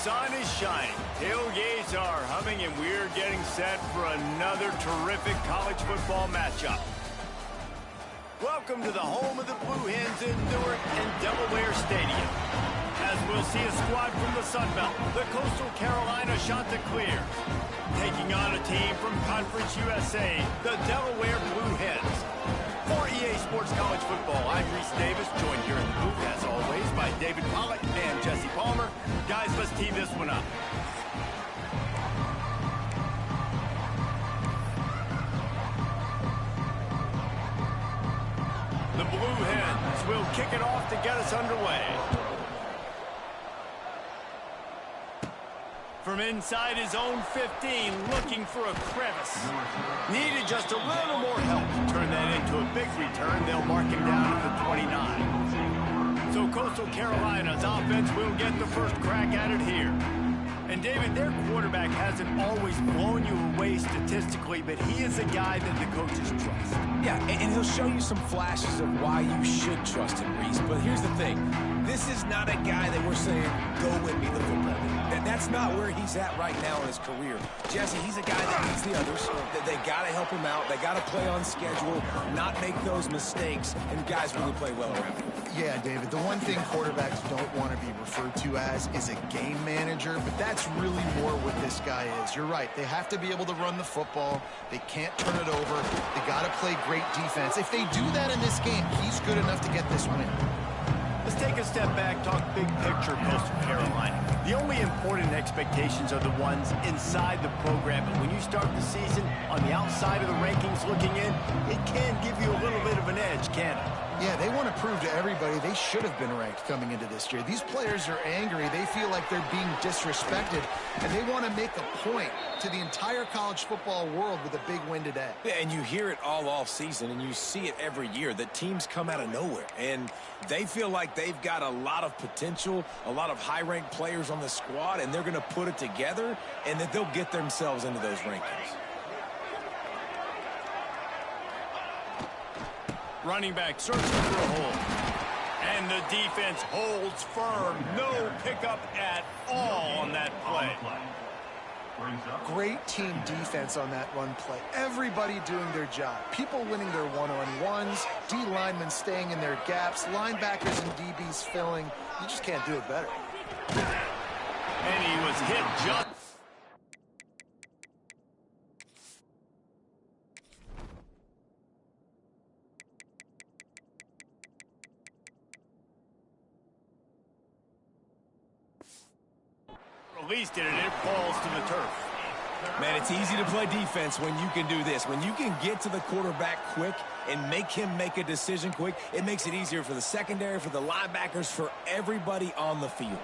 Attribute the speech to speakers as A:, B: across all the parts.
A: sun is shining, tailgates are humming, and we're getting set for another terrific college football matchup. Welcome to the home of the Blue Hens in Newark and Delaware Stadium. As we'll see a squad from the Sun Belt, the Coastal Carolina Chanticleers, taking on a team from Conference USA, the Delaware Blue Hens. For EA Sports College Football, I'm Reese Davis, joined here in the booth, as always, by David Pollack and Jesse Palmer. Guys, let's tee this one up. The Blue Hens will kick it off to get us underway. From inside his own 15, looking for a crevice. Needed just a little more help to turn that into a big return. They'll mark him down at the 29. So Coastal Carolina's offense will get the first crack at it here. And David, their quarterback hasn't always blown you away statistically, but he is a guy that the coaches trust.
B: Yeah, and he'll show you some flashes of why you should trust him, Reese. But here's the thing. This is not a guy that we're saying, go win me the football game. That's not where he's at right now in his career. Jesse, he's a guy that needs the others. They got to help him out. They got to play on schedule, not make those mistakes, and guys really play well around him.
C: Yeah, David, the one thing quarterbacks don't want to be referred to as is a game manager, but that's really more what this guy is. You're right. They have to be able to run the football. They can't turn it over. They got to play great defense. If they do that in this game, he's good enough to get this win.
A: Let's take a step back, talk big picture Coastal Carolina. The only important expectations are the ones inside the program, but when you start the season on the outside of the rankings looking in, it can give you a little bit of an edge, can it?
C: Yeah, they want to prove to everybody they should have been ranked coming into this year. These players are angry. They feel like they're being disrespected, and they want to make a point to the entire college football world with a big win today.
B: Yeah, and you hear it all off season, and you see it every year, that teams come out of nowhere, and they feel like they've got a lot of potential, a lot of high-ranked players on the squad, and they're going to put it together, and that they'll get themselves into those rankings.
A: Running back searching for a hole. And the defense holds firm. No pickup at all on that play.
C: Great team defense on that run play. Everybody doing their job. People winning their one-on-ones, D linemen staying in their gaps, linebackers and DBs filling. You just can't do it better.
A: And he was hit just. Released it, and it falls to the turf.
B: Man, it's easy to play defense when you can do this. When you can get to the quarterback quick and make him make a decision quick, it makes it easier for the secondary, for the linebackers, for everybody on the field.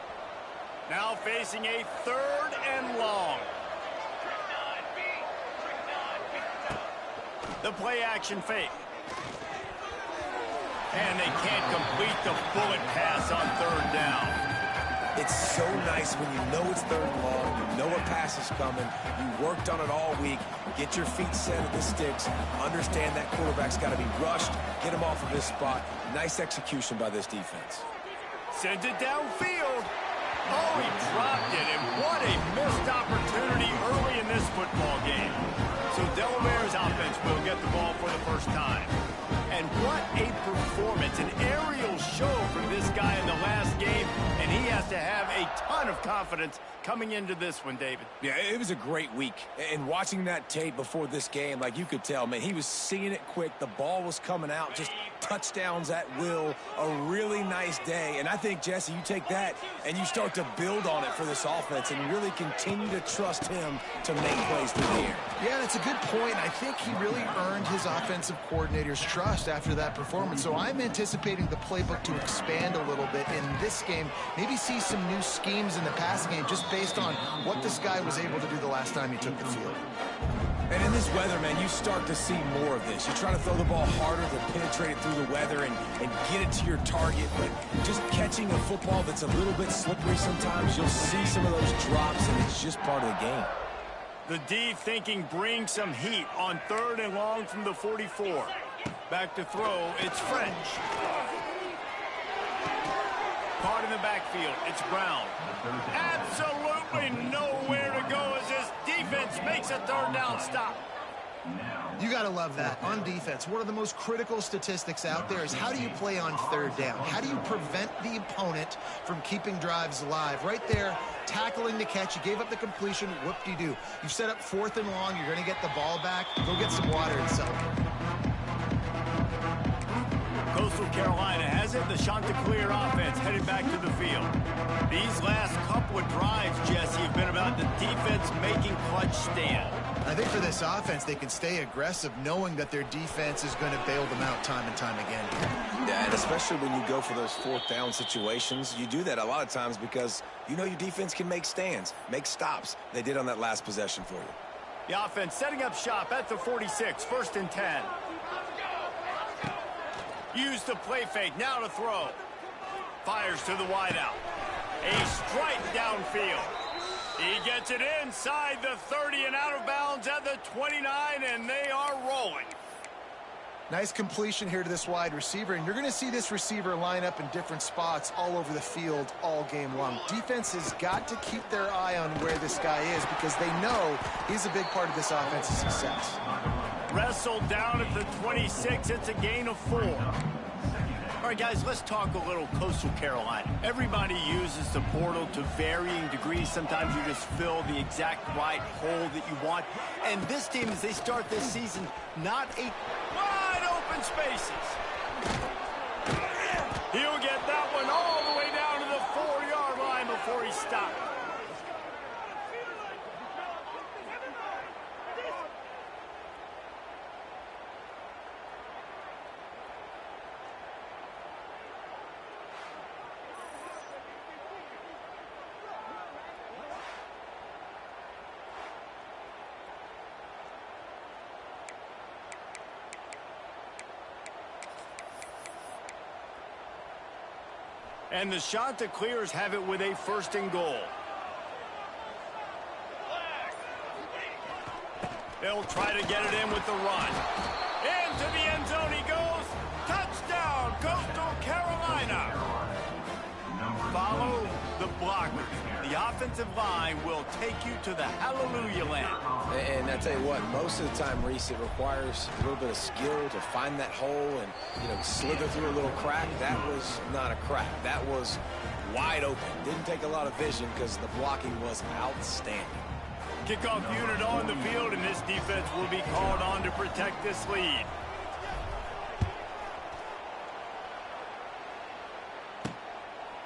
A: Now facing a 3rd and long. The play action fake. And they can't complete the bullet pass on 3rd down.
B: It's so nice when you know it's 3rd and long, you know a pass is coming, you worked on it all week, get your feet set at the sticks, understand that quarterback's got to be rushed, get him off of his spot. Nice execution by this defense.
A: Sends it downfield. Oh, he dropped it, and what a missed opportunity early in this football game. So Delaware's offense will get the ball for the first time. And what a performance, an aerial show from this guy in the last game, and he has to have a ton of confidence coming into this one, David.
B: Yeah, it was a great week. And watching that tape before this game, like you could tell, man, he was seeing it quick. The ball was coming out, just touchdowns at will. A really nice day. And I think, Jesse, you take that and you start to build on it for this offense and really continue to trust him to make plays through the air.
C: Yeah, that's a good point. I think he really earned his offensive coordinator's trust after that performance. So I'm anticipating the playbook to expand a little bit in this game. Maybe see some new schemes in the passing game just based on what this guy was able to do the last time he took the field.
B: And in this weather, man, you start to see more of this. You try to throw the ball harder to penetrate it through the weather and get it to your target. But just catching a football that's a little bit slippery sometimes, you'll see some of those drops, and it's just part of the game.
A: The D thinking bring some heat on 3rd and long from the 44. Back to throw, it's French. Caught in the backfield, it's Brown. Absolutely makes a third down stop.
C: You got to love that. On defense, one of the most critical statistics out there is how do you play on third down? How do you prevent the opponent from keeping drives alive? Right there, tackling the catch. You gave up the completion. Whoop-de-doo. You've set up 4th and long. You're going to get the ball back. Go get some water and celebrate.
A: Coastal Carolina has it. The Chanticleer offense headed back to the field. These last couple of drives, Jesse, have been about the defense making clutch stand.
C: I think for this offense, they can stay aggressive knowing that their defense is going to bail them out time and time again.
B: Yeah, and especially when you go for those 4th down situations, you do that a lot of times because you know your defense can make stands, make stops. They did on that last possession for you.
A: The offense setting up shop at the 46, 1st and 10. Use the play fake, now to throw. Fires to the wideout. A strike downfield. He gets it inside the 30 and out of bounds at the 29, and they are rolling.
C: Nice completion here to this wide receiver, and you're going to see this receiver line up in different spots all over the field all game long. Defense has got to keep their eye on where this guy is because they know he's a big part of this offense's success.
A: Wrestled down at the 26. It's a gain of 4. All right, guys, let's talk a little Coastal Carolina. Everybody uses the portal to varying degrees. Sometimes you just fill the exact right hole that you want. And this team, as they start this season, not a wide open spaces. He'll get that one all the way down to the 4-yard line before he stopped. And the Chanticleers have it with a 1st and goal. They'll try to get it in with the run. Into the end zone he goes. Touchdown, Coastal Carolina. Follow the blockers. The offensive line will take you to the hallelujah land.
B: And I tell you what, most of the time, Reese, it requires a little bit of skill to find that hole and, you know, slither through a little crack. That was not a crack. That was wide open. Didn't take a lot of vision because the blocking was outstanding.
A: Kickoff unit on the field, and this defense will be called on to protect this lead.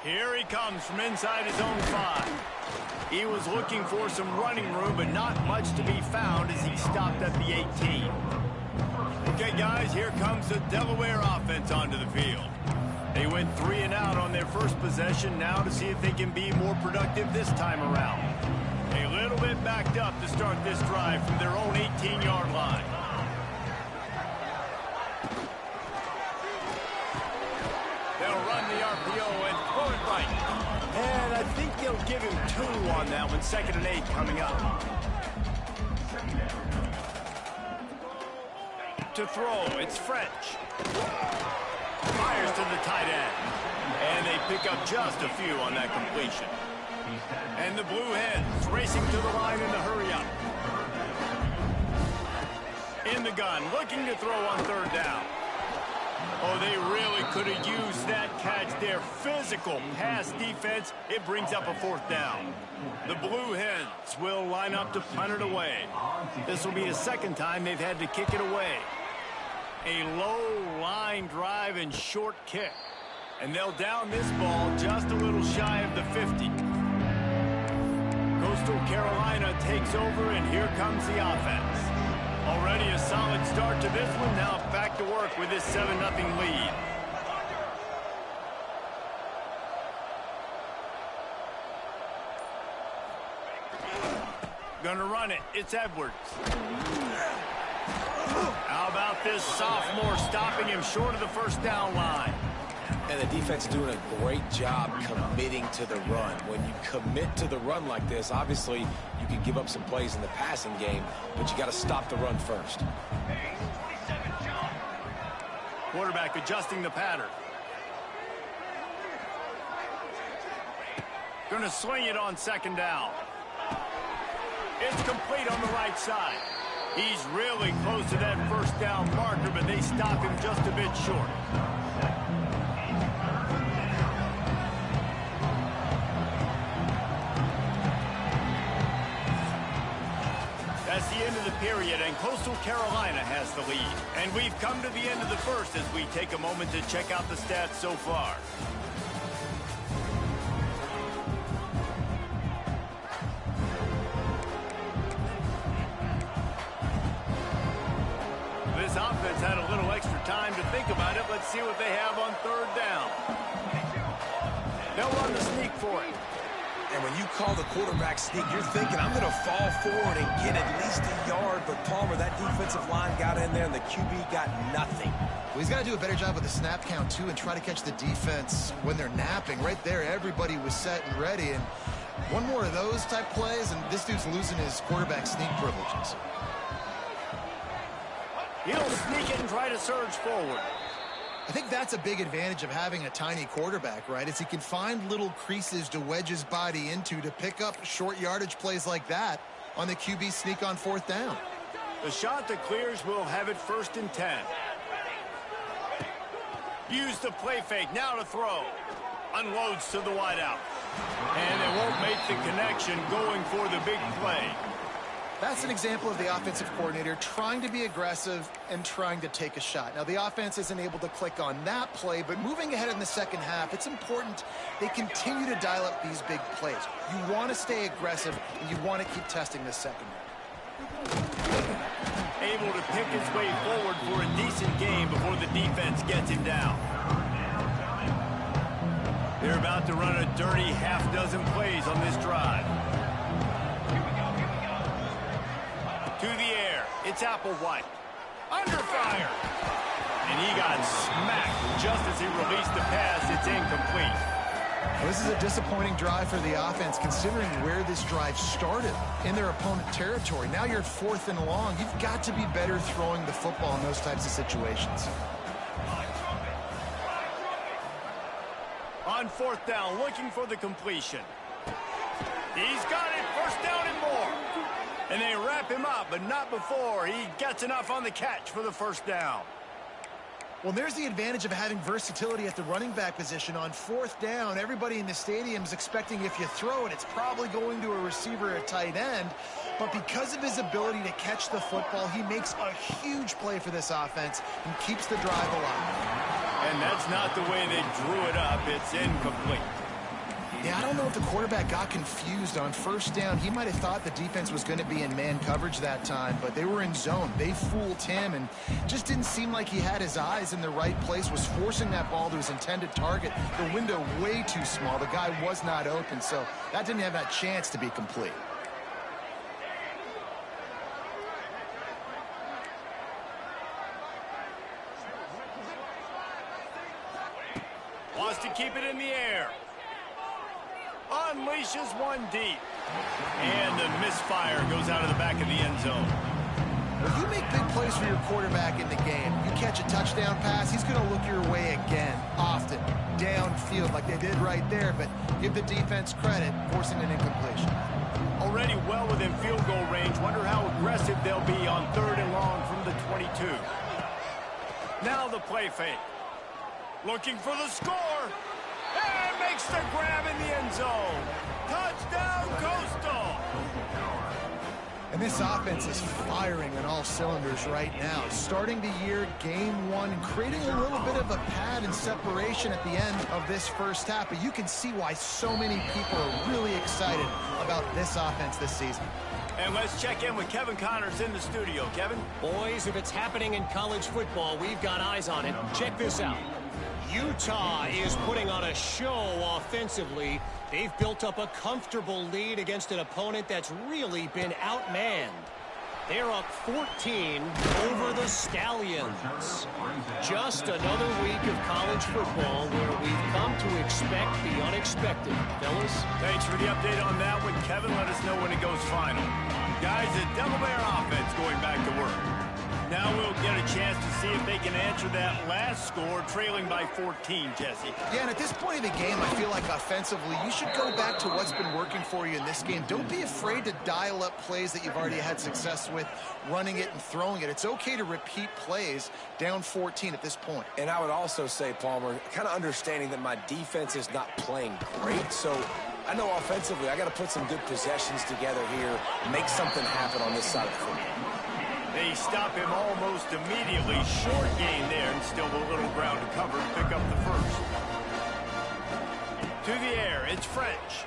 A: Here he comes from inside his own 5. He was looking for some running room, but not much to be found as he stopped at the 18. Okay, guys, here comes the Delaware offense onto the field. They went 3 and out on their first possession, now to see if they can be more productive this time around. A little bit backed up to start this drive from their own 18-yard line. They'll run the RPO and throw it right. And I think they'll give him 2 on that one. 2nd and 8 coming up. To throw, it's French. Fires to the tight end. And they pick up just a few on that completion. And the Blue Hens racing to the line in the hurry-up. In the gun, looking to throw on 3rd down. Oh, they really could have used that catch there. Physical pass defense. It brings up a 4th down. The Blue Hens will line up to punt it away. This will be the 2nd time they've had to kick it away. A low line drive and short kick. And they'll down this ball just a little shy of the 50. Coastal Carolina takes over, and here comes the offense. Already a solid start to this one. Now back to work with this 7-0 lead. Gonna run it. It's Edwards. How about this sophomore stopping him short of the 1st down line?
B: And the defense doing a great job committing to the run. When you commit to the run like this, obviously you can give up some plays in the passing game, but you got to stop the run first.
A: Quarterback adjusting the pattern. Going to swing it on 2nd down. It's complete on the right side. He's really close to that first down marker, but they stop him just a bit short. That's the end of the period, and Coastal Carolina has the lead. And we've come to the end of the first as we take a moment to check out the stats so far. This offense had a little extra time to think about it. Let's see what they have on third down. They'll run the sneak for it.
B: And when you call the quarterback sneak, you're thinking, I'm going to fall forward and get at least a yard. But Palmer, that defensive line got in there, and the QB got nothing.
C: Well, he's got to do a better job with the snap count, too, and try to catch the defense when they're napping. Right there, everybody was set and ready. And one more of those type plays, and this dude's losing his quarterback sneak privileges.
A: He'll sneak it and try to surge forward.
C: I think that's a big advantage of having a tiny quarterback, right? Is he can find little creases to wedge his body into to pick up short yardage plays like that on the QB sneak on fourth down.
A: The shot that clears will have it 1st and 10. Use the play fake, now to throw. Unloads to the wideout. And they won't make the connection going for the big play.
C: That's an example of the offensive coordinator trying to be aggressive and trying to take a shot. Now, the offense isn't able to click on that play, but moving ahead in the second half, it's important they continue to dial up these big plays. You want to stay aggressive, and you want to keep testing this secondary.
A: Able to pick his way forward for a decent game before the defense gets him down. They're about to run a dirty half-dozen plays on this drive. To the air, it's Applewhite. Under fire. And he got smacked just as he released the pass. It's incomplete.
C: Well, this is a disappointing drive for the offense, considering where this drive started in their opponent territory. Now you're at 4th and long. You've got to be better throwing the football in those types of situations.
A: On 4th down, looking for the completion. He's got it, 1st down and more. And they wrap him up, but not before he gets enough on the catch for the 1st down.
C: Well, there's the advantage of having versatility at the running back position. On 4th down, everybody in the stadium is expecting if you throw it, it's probably going to a receiver or a tight end. But because of his ability to catch the football, he makes a huge play for this offense and keeps the drive alive.
A: And that's not the way they drew it up. It's incomplete.
C: Yeah, I don't know if the quarterback got confused on 1st down. He might have thought the defense was going to be in man coverage that time, but they were in zone. They fooled him and just didn't seem like he had his eyes in the right place, was forcing that ball to his intended target. The window way too small. The guy was not open, so that didn't have that chance to be complete.
A: Wants to keep it in the air. Unleashes one deep. And the misfire goes out of the back of the end zone.
C: Well, you make big plays for your quarterback in the game. You catch a touchdown pass, he's going to look your way again, often, downfield like they did right there, but give the defense credit, forcing an incompletion.
A: Already well within field goal range. Wonder how aggressive they'll be on 3rd and long from the 22. Now the play fake. Looking for the score. And makes the grab in the end zone. Touchdown, Coastal.
C: And this offense is firing on all cylinders right now. Starting the year, game 1, creating a little bit of a pad and separation at the end of this first half. But you can see why so many people are really excited about this offense this season.
A: And let's check in with Kevin Connors in the studio. Kevin?
D: Boys, if it's happening in college football, we've got eyes on it. Check this out. Utah is putting on a show offensively. They've built up a comfortable lead against an opponent that's really been outmanned. They're up 14 over the Stallions. Just another week of college football where we've come to expect the unexpected. Fellas?
A: Thanks for the update on that one, Kevin. Let us know when it goes final. Guys, the Devil Bear offense going back to work. Now we'll get a chance to see if they can answer that last score, trailing by 14, Jesse.
C: Yeah, and at this point in the game, I feel like offensively, you should go back to what's been working for you in this game. Don't be afraid to dial up plays that you've already had success with, running it and throwing it. It's okay to repeat plays down 14 at this point.
B: And I would also say, Palmer, kind of understanding that my defense is not playing great, so I know offensively I got to put some good possessions together here, make something happen on this side of the football.
A: They stop him almost immediately. Short gain there, and still a little ground to cover to pick up the first. To the air, it's French.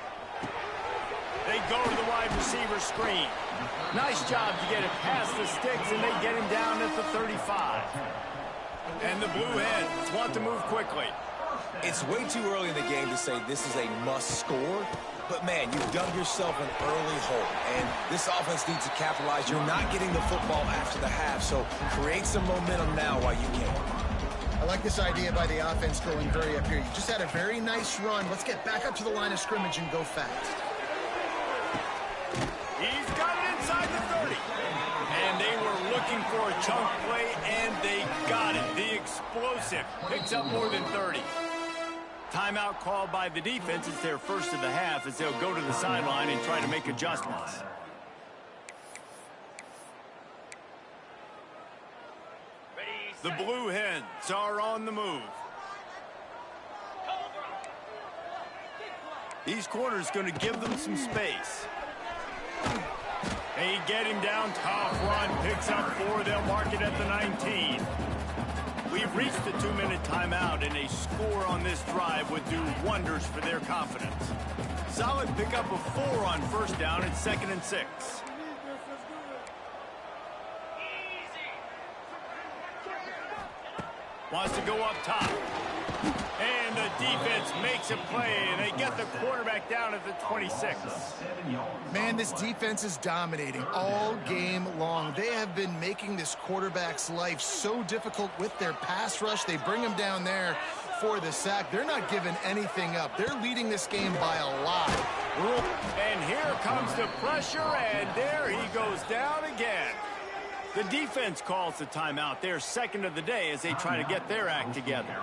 A: They go to the wide receiver screen. Nice job to get it past the sticks, and they get him down at the 35. And the Blue Hens want to move quickly.
B: It's way too early in the game to say this is a must score, but man, you've dug yourself an early hole, and this offense needs to capitalize. You're not getting the football after the half, so create some momentum now while you can.
C: I like this idea by the offense going hurry up here. You just had a very nice run. Let's get back up to the line of scrimmage and go fast.
A: He's got it inside the 30. And they were looking for a chunk play, and they got it. The explosive picks up more than 30. Timeout called by the defense. It's their first of the half as they'll go to the sideline and try to make adjustments. The Blue Hens are on the move. These corners going to give them some space. They get him down. Tough run. Picks up 4. They'll mark it at the 19. We've reached the 2-minute timeout, and a score on this drive would do wonders for their confidence. Solid pickup of 4 on first down. It's 2nd and 6. Wants to go up top. And the defense makes a play, and they get the quarterback down at the 26.
C: Man, this defense is dominating all game long. They have been making this quarterback's life so difficult with their pass rush. They bring him down there for the sack. They're not giving anything up. They're leading this game by a lot.
A: And here comes the pressure, and there he goes down again. The defense calls the timeout. They're second of the day as they try to get their act together.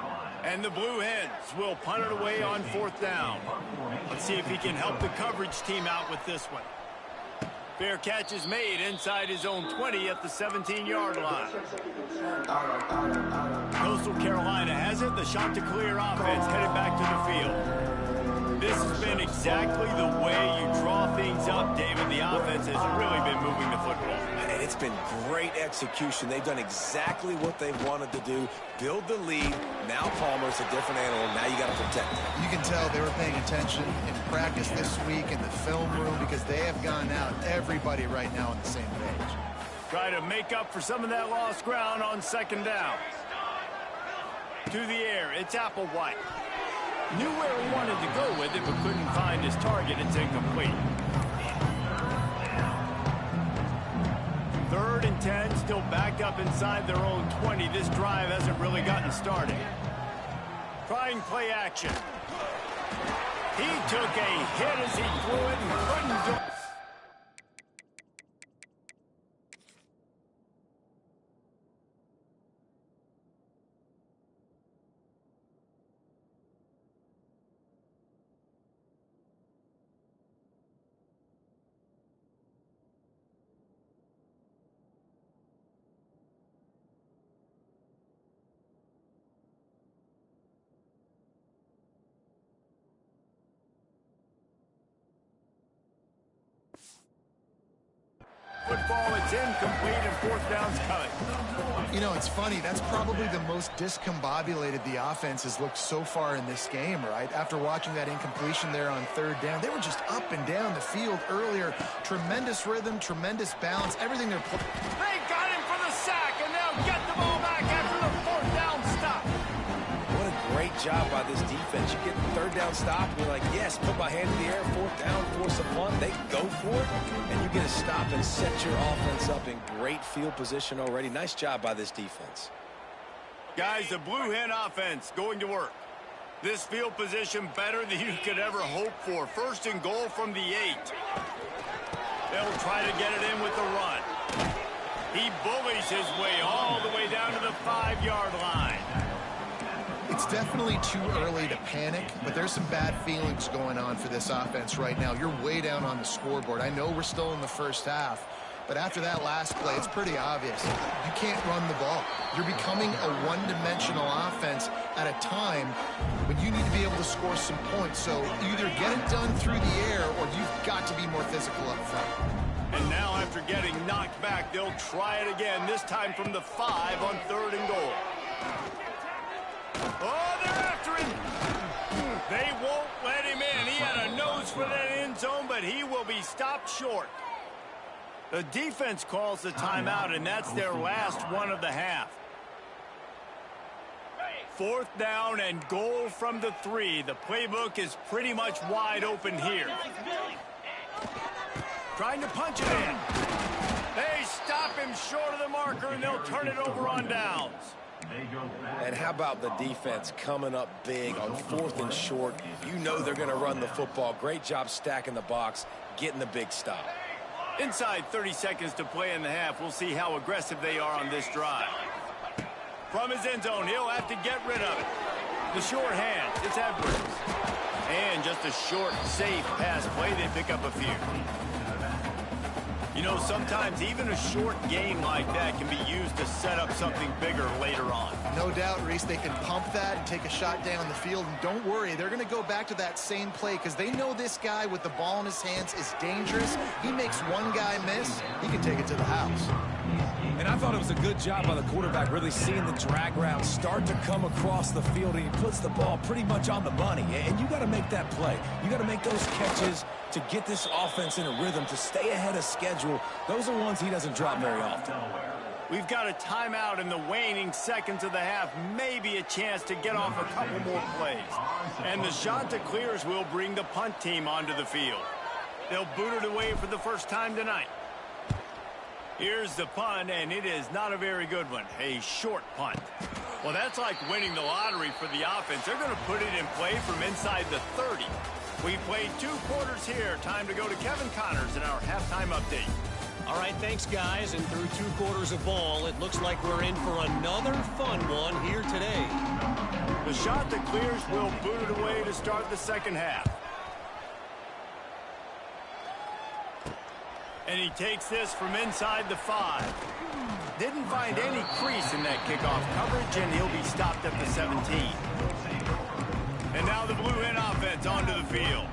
A: And the Blue Hens will punt it away on 4th down. Let's see if he can help the coverage team out with this one. Fair catch is made inside his own 20 at the 17-yard line. Coastal Carolina has it. The Chanticleer offense headed back to the field. This has been exactly the way you draw things up, David. The offense has really been moving the football.
B: And it's been great execution. They've done exactly what they wanted to do. Build the lead. Now Palmer's a different animal. Now you got to protect him.
C: You can tell they were paying attention in practice this week in the film room because they have gone out, everybody right now on the same page.
A: Try to make up for some of that lost ground on 2nd down. To the air, it's Applewhite. Knew where he wanted to go with it, but couldn't find his target. It's incomplete. 3rd and 10, still backed up inside their own 20. This drive hasn't really gotten started. Trying play action. He took a hit as he threw it and couldn't do it. Football, it's incomplete, and 4th down's coming.
C: You know, it's funny. That's probably the most discombobulated the offense has looked so far in this game, right? After watching that incompletion there on 3rd down, they were just up and down the field earlier. Tremendous rhythm, tremendous balance, everything they're playing.
A: They got him for the sack, and they'll get the ball back after the 4th down stop.
B: What a great job by this defense. You get the 3rd down stop, and you're like, yes, put my hand in the air, 4th down, force a punt. They go for it, and you get a stop and set your offense up in great field position already. Nice job by this defense.
A: Guys, the Blue Hen offense going to work. This field position better than you could ever hope for. 1st and goal from the 8. They'll try to get it in with the run. He bullies his way all the way down to the 5-yard line.
C: It's definitely too early to panic, but there's some bad feelings going on for this offense right now. You're way down on the scoreboard. I know we're still in the first half, but after that last play, it's pretty obvious. You can't run the ball. You're becoming a one-dimensional offense at a time when you need to be able to score some points. So either get it done through the air or you've got to be more physical up front.
A: And now after getting knocked back, they'll try it again, this time from the 5 on 3rd and goal. Oh, they're after him. They won't let him in. He had a nose for that end zone, but he will be stopped short. The defense calls the timeout, and that's their last one of the half. 4th down and goal from the 3. The playbook is pretty much wide open here. Trying to punch it in. They stop him short of the marker, and they'll turn it over on downs.
B: And how about the defense coming up big on 4th and short? You know they're going to run the football. Great job stacking the box, getting the big stop.
A: Inside 30 seconds to play in the half. We'll see how aggressive they are on this drive. From his end zone, he'll have to get rid of it. The short hand, it's Edwards. And just a short, safe pass play. They pick up a few. You know, sometimes even a short game like that can be used to set up something bigger later on.
C: No doubt, Reese, they can pump that and take a shot down the field. And don't worry, they're going to go back to that same play because they know this guy with the ball in his hands is dangerous. He makes one guy miss, he can take it to the house.
B: And I thought it was a good job by the quarterback, really seeing the drag route start to come across the field, and he puts the ball pretty much on the money. And you got to make that play. You got to make those catches to get this offense in a rhythm, to stay ahead of schedule. Those are ones he doesn't drop very often.
A: We've got a timeout in the waning seconds of the half, maybe a chance to get off a couple more plays. And the Chanticleers will bring the punt team onto the field. They'll boot it away for the first time tonight. Here's the punt, and it is not a very good one. A short punt. Well, that's like winning the lottery for the offense. They're going to put it in play from inside the 30. We've played 2 quarters here. Time to go to Kevin Connors in our halftime update.
D: All right, thanks, guys. And through 2 quarters of ball, it looks like we're in for another fun one here today.
A: The Chanticleers will boot it away to start the second half. And he takes this from inside the 5. Didn't find any crease in that kickoff coverage, and he'll be stopped at the 17. And now the Blue Hen offense onto the field.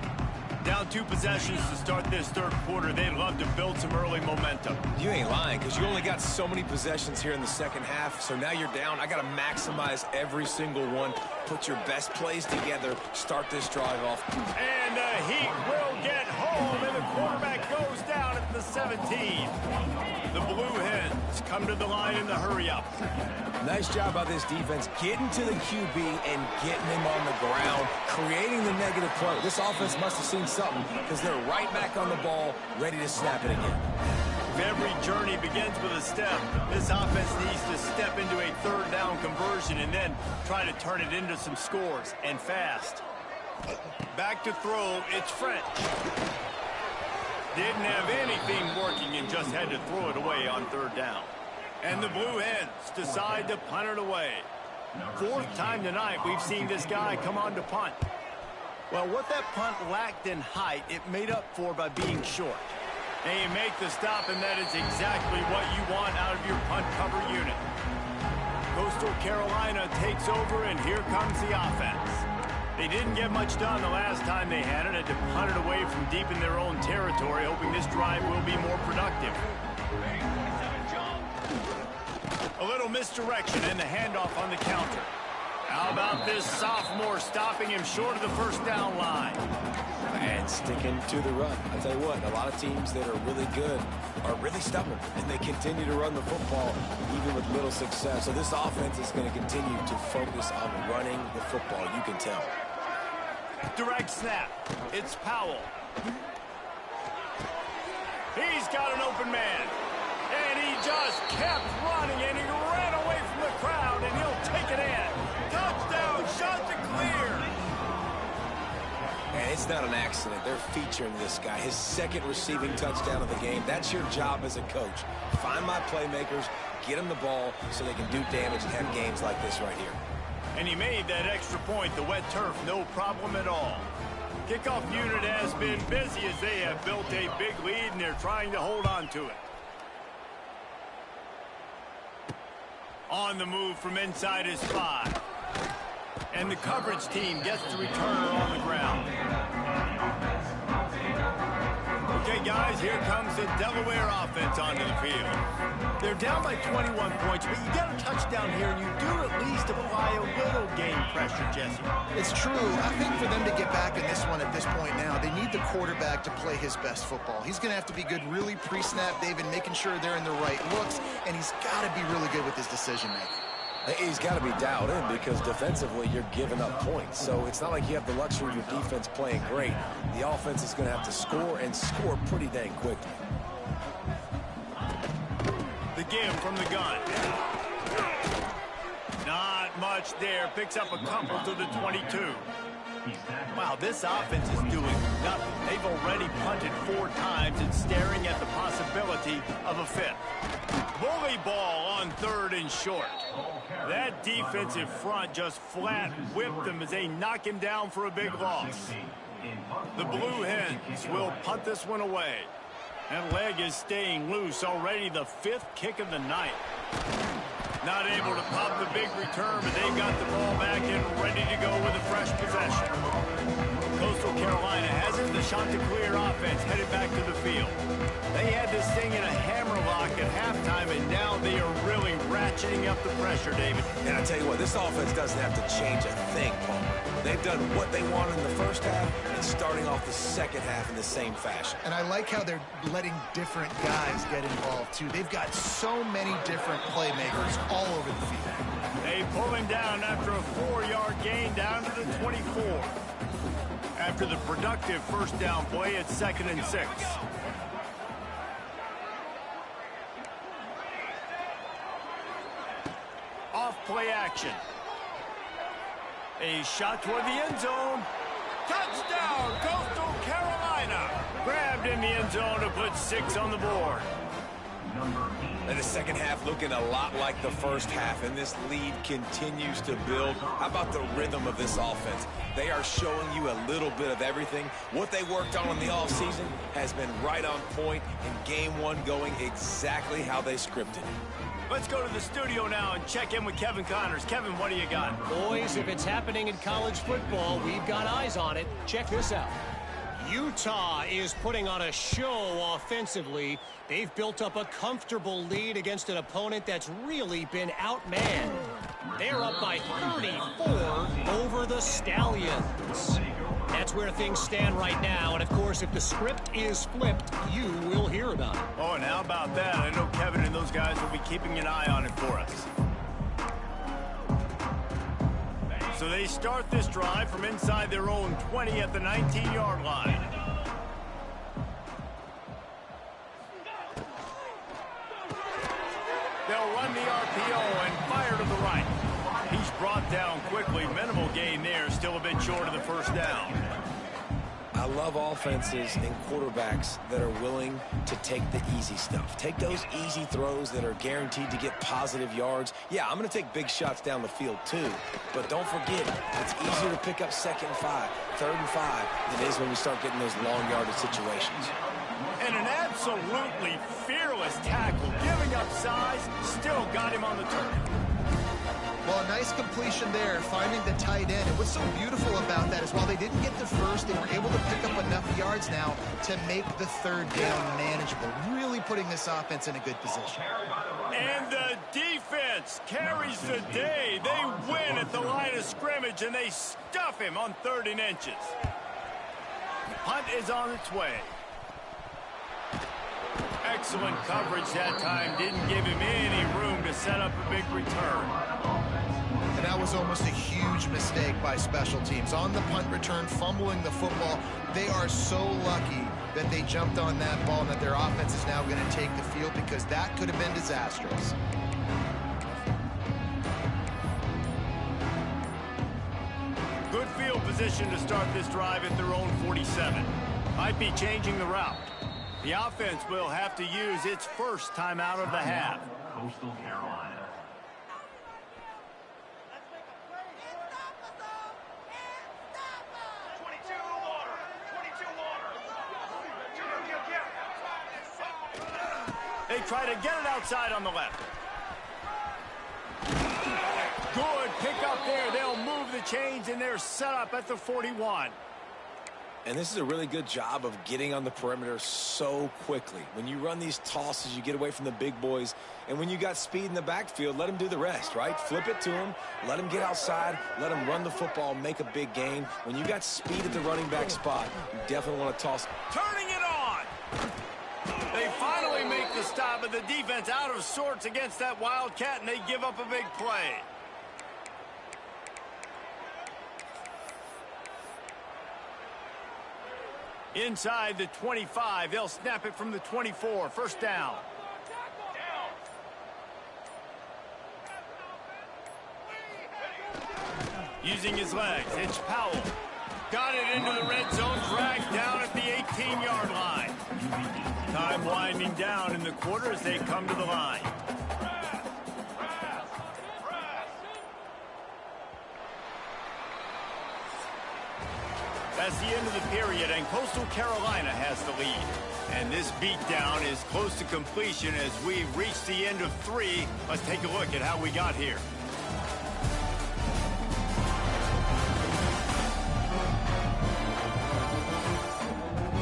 A: Down 2 possessions to start this 3rd quarter. They'd love to build some early momentum.
B: You ain't lying, because you only got so many possessions here in the second half, so now you're down. I got to maximize every single one. Put your best plays together. Start this drive off.
A: And the Heat will get home, and the quarterback goes down at the 17. The Blue Hens come to the line in the hurry-up.
B: Nice job by this defense getting to the QB and getting him on the ground, creating the negative play. This offense must have seen something because they're right back on the ball, ready to snap it again.
A: If every journey begins with a step, this offense needs to step into a 3rd down conversion and then try to turn it into some scores, and fast. Back to throw, it's French. Didn't have anything working and just had to throw it away on 3rd down. And the Blue Hens decide to punt it away. 4th time tonight we've seen this guy come on to punt. Well, what that punt lacked in height, it made up for by being short. And you make the stop, and that is exactly what you want out of your punt cover unit. Coastal Carolina takes over, and here comes the offense. They didn't get much done the last time they had it. Had to punt it away from deep in their own territory, hoping this drive will be more productive. A little misdirection and the handoff on the counter. How about this sophomore stopping him short of the 1st down line?
B: And sticking to the run. I tell you what, a lot of teams that are really good are really stubborn, and they continue to run the football even with little success. So this offense is going to continue to focus on running the football, you can tell.
A: Direct snap. It's Powell. He's got an open man. And he just kept running, and he ran away from the crowd, and he'll take it in. Touchdown, Chanticleer.
B: And it's not an accident. They're featuring this guy. His second receiving touchdown of the game. That's your job as a coach. Find my playmakers, get them the ball so they can do damage and have games like this right here.
A: And he made that extra point, the wet turf, no problem at all. Kickoff unit has been busy as they have built a big lead, and they're trying to hold on to it. On the move from inside his 5. And the coverage team gets the returner on the ground. Okay, guys, here comes the Delaware offense onto the field. They're down by 21 points, but you get a touchdown here, and you do at least apply a little game pressure, Jesse.
C: It's true. I think for them to get back in this one at this point now, they need the quarterback to play his best football. He's going to have to be good really pre-snap, David, making sure they're in the right looks, and he's got to be really good with his decision-making.
B: He's got to be dialed in because defensively you're giving up points. So it's not like you have the luxury of your defense playing great. The offense is going to have to score and score pretty dang quickly.
A: The give from the gun. Not much there. Picks up a couple to the 22. Wow, this offense is doing nothing. They've already punted 4 times and staring at the possibility of a 5th. Bully ball on 3rd and short. That defensive front just flat whipped them as they knock him down for a big loss. The Blue Hens will punt this one away. That leg is staying loose. Already the 5th kick of the night. Not able to pop the big return, but they've got the ball back and ready to go with a fresh possession. Coastal Carolina has it. The Chanticleer offense headed back to the field. They had this thing in a hammerlock at halftime, and now they are really ratcheting up the pressure, David.
B: And I tell you what, this offense doesn't have to change a thing, Paul. They've done what they wanted in the first half and starting off the second half in the same fashion.
C: And I like how they're letting different guys get involved, too. They've got so many different playmakers all over the field.
A: They pull him down after a 4-yard gain down to the 24. After the productive first down play, it's 2nd and 6. Off play action. A shot toward the end zone. Touchdown, Coastal Carolina. Grabbed in the end zone to put 6 on the board.
B: And the second half looking a lot like the first half, and this lead continues to build. How about the rhythm of this offense? They are showing you a little bit of everything. What they worked on in the offseason has been right on point, and game 1 going exactly how they scripted.
A: Let's go to the studio now and check in with Kevin Connors. Kevin, what do you got?
D: Boys, if it's happening in college football, we've got eyes on it. Check this out. Utah is putting on a show offensively. They've built up a comfortable lead against an opponent that's really been outmanned. They're up by 34 over the Stallions. That's where things stand right now, and of course, if the script is flipped, you will hear about it.
A: Oh, and how about that? I know Kevin and those guys will be keeping an eye on it for us. So they start this drive from inside their own 20 at the 19-yard line. They'll run the RPO and fire to the right. He's brought down quickly. Minimal gain there. Still a bit short of the first down.
B: I love offenses and quarterbacks that are willing to take the easy stuff. Take those easy throws that are guaranteed to get positive yards. Yeah, I'm going to take big shots down the field too. But don't forget, it's easier to pick up 2nd and 5, 3rd and 5 than it is when we start getting those long yardage situations.
A: And an absolutely fearless tackle. Giving up size, still got him on the turn.
C: Well, a nice completion there, finding the tight end. And what's so beautiful about that is while they didn't get the first, they were able to pick up enough yards now to make the 3rd down manageable. Really putting this offense in a good position.
A: And the defense carries the day. They win at the line of scrimmage, and they stuff him on 3rd and inches. Punt is on its way. Excellent coverage that time. Didn't give him any room to set up a big return.
C: And that was almost a huge mistake by special teams. On the punt return, fumbling the football. They are so lucky that they jumped on that ball and that their offense is now going to take the field because that could have been disastrous.
A: Good field position. position to start this drive at their own 47. Might be changing the route. The offense will have to use its first timeout of the half.
E: Coastal Carolina.
A: They try to get it outside on the left. Good pick up there. They'll move the chains, and they're set up at the 41.
B: And this is a really good job of getting on the perimeter so quickly. When you run these tosses, you get away from the big boys. And when you got speed in the backfield, let them do the rest, right? Flip it to them, let them get outside, let them run the football, make a big gain. When you got speed at the running back spot, you definitely want to toss.
A: Turning it on! They finally make the stop, but the defense out of sorts against that Wildcat, and they give up a big play. Inside the 25, they'll snap it from the 24. First down. Using his legs, it's Powell. Got it into the red zone, dragged down at the 18-yard line. Time winding down in the quarter as they come to the line. That's the end of the period, and Coastal Carolina has the lead. And this beatdown is close to completion as we've reached the end of 3. Let's take a look at how we got here.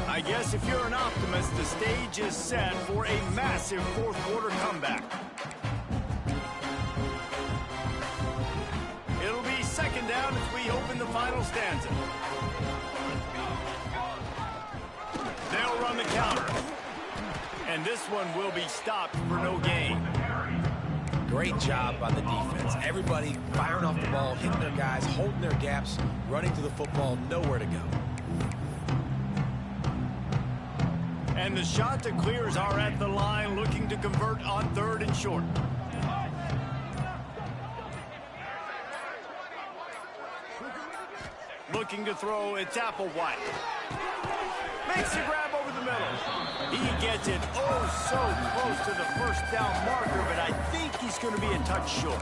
A: I guess if you're an optimist, the stage is set for a massive fourth-quarter comeback. It'll be second down as we open the final stanza. They'll run the counter. And this one will be stopped for no gain.
B: Great job on the defense. Everybody firing off the ball, hitting their guys, holding their gaps, running to the football, nowhere to go.
A: And the shot to clears are at the line, looking to convert on 3rd and short. Looking to throw, it's Applewhite. Makes the grab over the middle. He gets it oh so close to the first down marker, but I think he's going to be a touch short.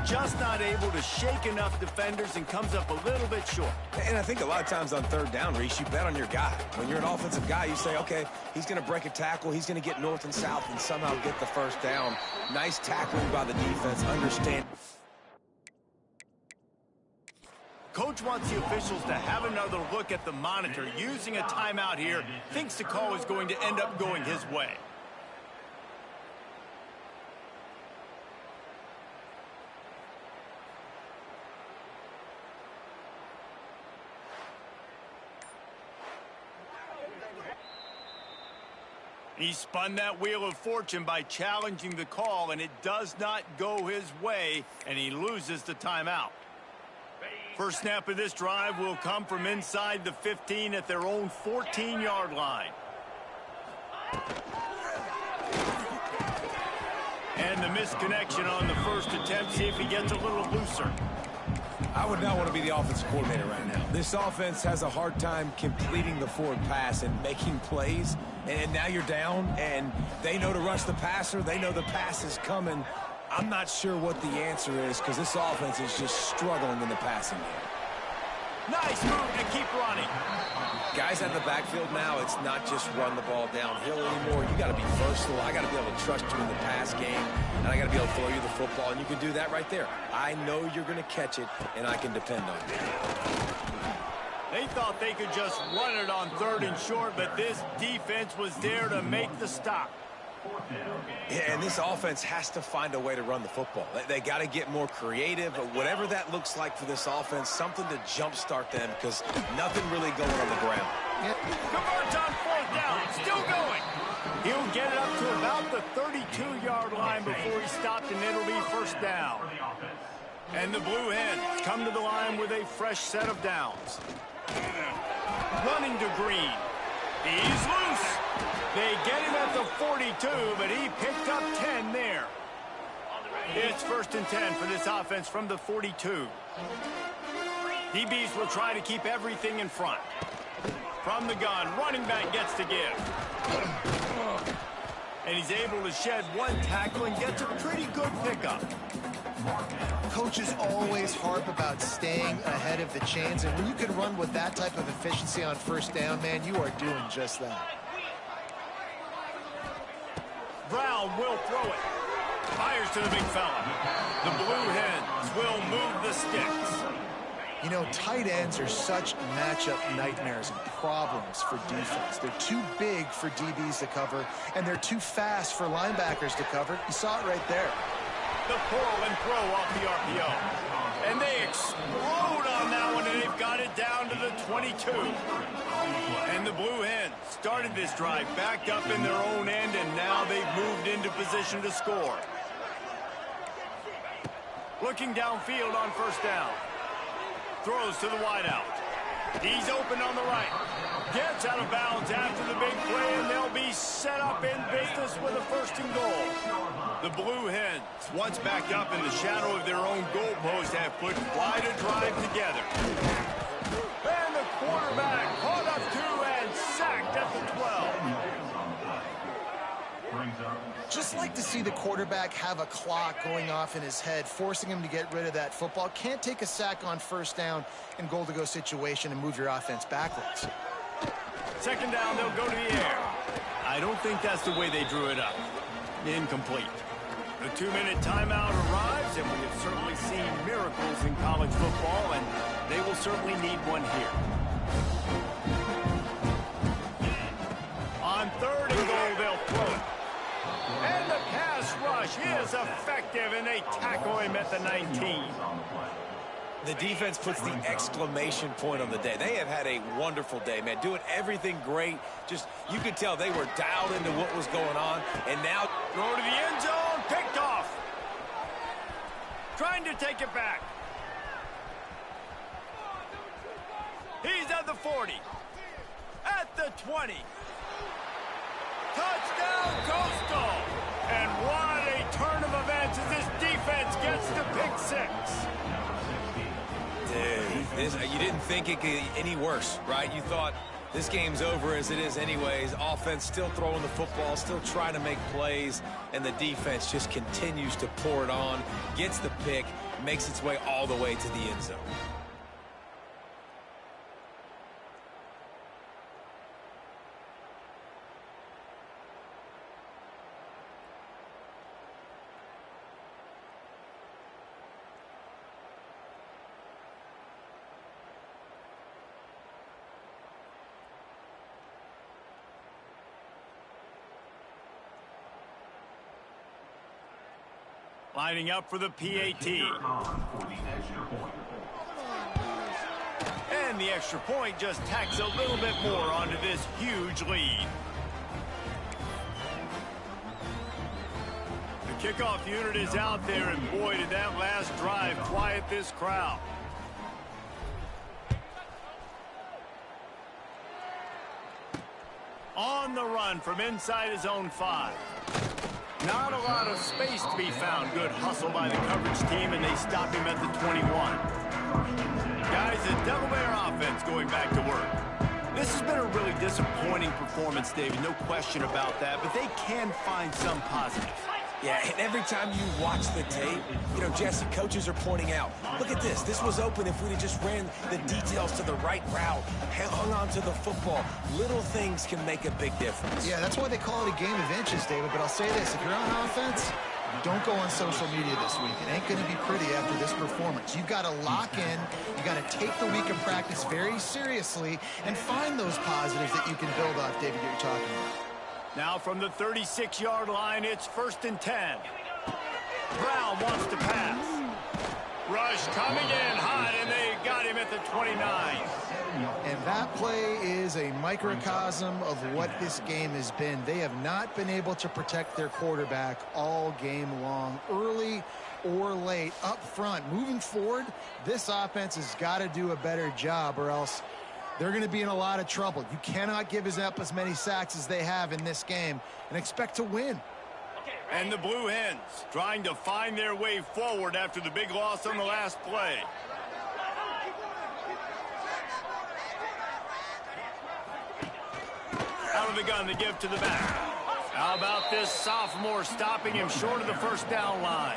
A: Just not able to shake enough defenders and comes up a little bit short.
B: And I think a lot of times on 3rd down, Reese, you bet on your guy. When you're an offensive guy, you say, okay, he's going to break a tackle, he's going to get north and south and somehow get the first down. Nice tackling by the defense, understand.
A: Coach wants the officials to have another look at the monitor. Using a timeout here, thinks the call is going to end up going his way. He spun that wheel of fortune by challenging the call, and it does not go his way, and he loses the timeout. First snap of this drive will come from inside the 15 at their own 14-yard line. And the misconnection on the first attempt. See if he gets a little looser.
B: I would not want to be the offensive coordinator right now. This offense has a hard time completing the forward pass and making plays. And now you're down, and they know to rush the passer. They know the pass is coming. I'm not sure what the answer is because this offense is just struggling in the passing game.
A: Nice move to keep running.
B: Guys out of the backfield now, it's not just run the ball downhill anymore. You got to be versatile. I got to be able to trust you in the pass game, and I got to be able to throw you the football, and you can do that right there. I know you're going to catch it, and I can depend on you.
A: They thought they could just run it on 3rd and short, but this defense was there to make the stop.
B: Yeah, and this offense has to find a way to run the football. They got to get more creative, but whatever that looks like for this offense, something to jumpstart them because nothing really going on the ground.
A: Converts on 4th down, still going. He'll get it up to about the 32-yard line before he stopped, and it'll be first down. And the Blue Hens come to the line with a fresh set of downs. Running to Green. He's loose. They get him at the 42, but he picked up 10 there. It's 1st and 10 for this offense from the 42. DBs will try to keep everything in front. From the gun, running back gets to give. And he's able to shed one tackle and gets a pretty good pickup.
C: Coaches always harp about staying ahead of the chains, and when you can run with that type of efficiency on first down, man, you are doing just that.
A: Brown will throw it. Fires to the big fella. The Blue Hens will move the sticks.
C: You know, tight ends are such matchup nightmares and problems for defense. They're too big for DBs to cover, and they're too fast for linebackers to cover. You saw it right there.
A: The pull and throw off the RPO. And they explode on that one, and they've got it down to the 22. And the Blue Hens started this drive backed up in their own end, and now they've moved into position to score. Looking downfield on first down. Throws to the wideout. He's open on the right. Gets out of bounds after the big play, and they'll be set up in business with a first and goal. The Blue Hens, once backed up in the shadow of their own goalpost, have put quite a drive together. And the quarterback caught up to and sacked at the 12.
C: Just like to see the quarterback have a clock going off in his head, forcing him to get rid of that football. Can't take a sack on first down in goal-to-go situation and move your offense backwards.
A: Second down, they'll go to the air. I don't think that's the way they drew it up. Incomplete. The 2-minute timeout arrives, and we have certainly seen miracles in college football, and they will certainly need one here. On third and goal, they'll throw it. And the pass rush is effective, and they tackle him at the 19.
B: The defense puts the exclamation point on the day. They have had a wonderful day, man. Doing everything great. Just, you could tell they were dialed into what was going on. And now,
A: throw to the end zone, picked off. Trying to take it back. He's at the 40. At the 20. Touchdown, Coastal! And what a turn of events as this defense gets to pick 6.
B: Dude, you didn't think it could get any worse, right? You thought this game's over as it is anyways. Offense still throwing the football, still trying to make plays, and the defense just continues to pour it on, gets the pick, makes its way all the way to the end zone.
A: Lining up for the PAT. And the extra point just tacks a little bit more onto this huge lead. The kickoff unit is out there, and boy, did that last drive quiet this crowd. On the run from inside his own 5. Not a lot of space to be found. Good hustle by the coverage team, and they stop him at the 21. Guys, the Delaware offense going back to work. This has been a really disappointing performance, David. No question about that, but they can find some positive.
B: Yeah, and every time you watch the tape, you know, Jesse, coaches are pointing out, look at this. This was open if we'd have just ran the details to the right route, hung on to the football. Little things can make a big difference.
C: Yeah, that's why they call it a game of inches, David. But I'll say this, if you're on offense, don't go on social media this week. It ain't going to be pretty after this performance. You've got to lock in. You got to take the week of practice very seriously and find those positives that you can build off, David, that you're talking about.
A: Now from the 36-yard line, it's 1st and 10. Brown wants to pass. Rush coming in hot, and they got him at the 29.
C: And that play is a microcosm of what this game has been. They have not been able to protect their quarterback all game long, early or late, up front. Moving forward, this offense has got to do a better job, or else they're going to be in a lot of trouble. You cannot give up as many sacks as they have in this game and expect to win.
A: And the Blue Hens trying to find their way forward after the big loss on the last play. of the gun to give to the back. How about this sophomore stopping him short of the first down line?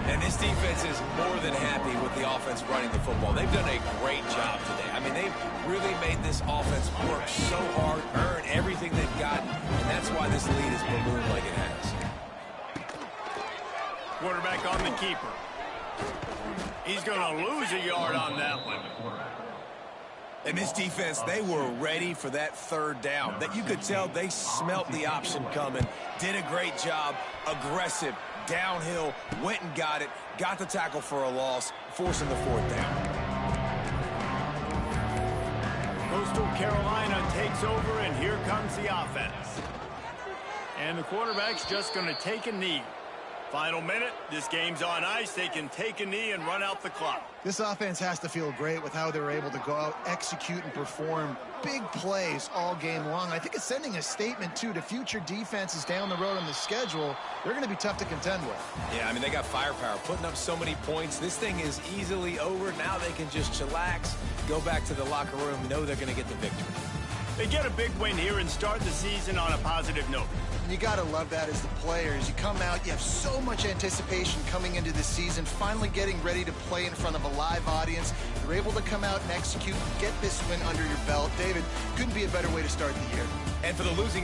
B: And this defense is more than happy with the offense running the football. They've done a great job today. I mean, they've really made this offense work so hard, earn everything they've gotten, and that's why this lead is ballooned like it has.
A: Quarterback on the keeper. He's going to lose a yard on that one.
B: And this defense, they were ready for that third down. That you could tell they smelt the option coming, did a great job, aggressive, downhill, went and got it, got the tackle for a loss, forcing the fourth down.
A: Coastal Carolina takes over, and here comes the offense. And the quarterback's just going to take a knee. Final minute, this game's on ice. They can take a knee and run out the clock.
C: This offense has to feel great with how they're able to go out, execute, and perform big plays all game long. I think it's sending a statement, too, to future defenses down the road on the schedule. They're going to be tough to contend with.
B: Yeah, I mean, they got firepower, putting up so many points. This thing is easily over. Now they can just chillax, go back to the locker room, know they're going to get the victory.
A: They get a big win here and start the season on a positive note.
C: You got to love that as the players. You come out, you have so much anticipation coming into the season, finally getting ready to play in front of a live audience. You're able to come out and execute, get this win under your belt. David, couldn't be a better way to start the year.
B: And for the losing